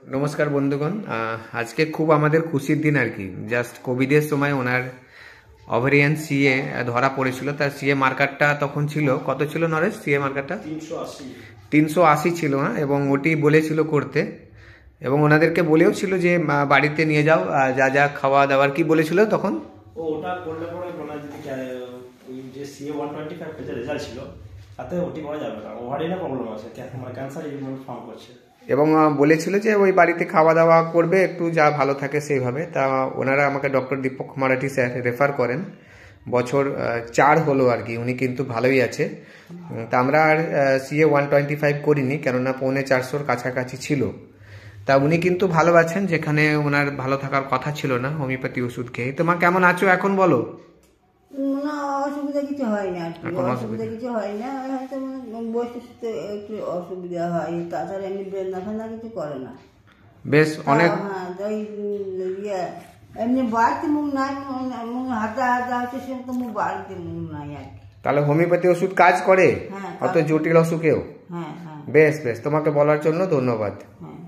নমস্কার বন্ধুগণ, আজকে খুব আমাদের খুশির দিন আর কি। জাস্ট কোভিডের সময় ওনার ওভারিয়ান সিএ ধরা পড়েছিল। তার সিএ মার্কারটা তখন ছিল কত ছিল নরেশ? সিএ মার্কারটা 380 ছিল, হ্যাঁ। এবং ওটি বলেছিল করতে, এবং ওনাদেরকে বলেও ছিল যে বাড়িতে নিয়ে যাও, যা যা খাওয়া দাওয়ার কি বলেছিল তখন। ওটা করলে পরে ওনার যদি ওই যে সিএ 125 পেজের রেজাল্ট ছিল তাতে ওটি করা যাবে না, ওভারিয়ানের প্রবলেম আছে, মানে ক্যান্সার ফর্ম করছে। এবং বলেছিল যে ওই বাড়িতে খাওয়া দাওয়া করবে, একটু যা ভালো থাকে সেইভাবে। তা ওনারা আমাকে doctor Deepak Marathi sir refer করেন। বছর 4 হলো আর কি, উনি কিন্তু ভালোই আছে। তা আমরা আর সিএ 125 করিনি, কেননা 450-র কাছাকাছি ছিল। তা উনি কিন্তু ভালো আছেন, যেখানে ওনার ভালো থাকার কথা ছিল না হোমিওপ্যাথি ওষুধ খেয়ে। তোমার কেমন আছো এখন বলো? না, অসুবিধা কিছু হয় না, অসুবিধা কিছু হয় না, হয়তো বসতে একটু অসুবিধা হয়, তাছাড়া এমনি বেদনা ফেদনা কিছু করে না। বেশ অনেক। হ্যাঁ, এমনি বাড়িতে মুখ নাই, মুখ হাতে হাতে হচ্ছে, সে তো মুখ বাড়িতে মুখ নাই আর কি। তাহলে হোমিওপ্যাথি ওষুধ কাজ করে হ্যাঁ, অত জটিল অসুখেও? হ্যাঁ হ্যাঁ। বেশ বেশ, তোমাকে বলার জন্য ধন্যবাদ। হ্যাঁ।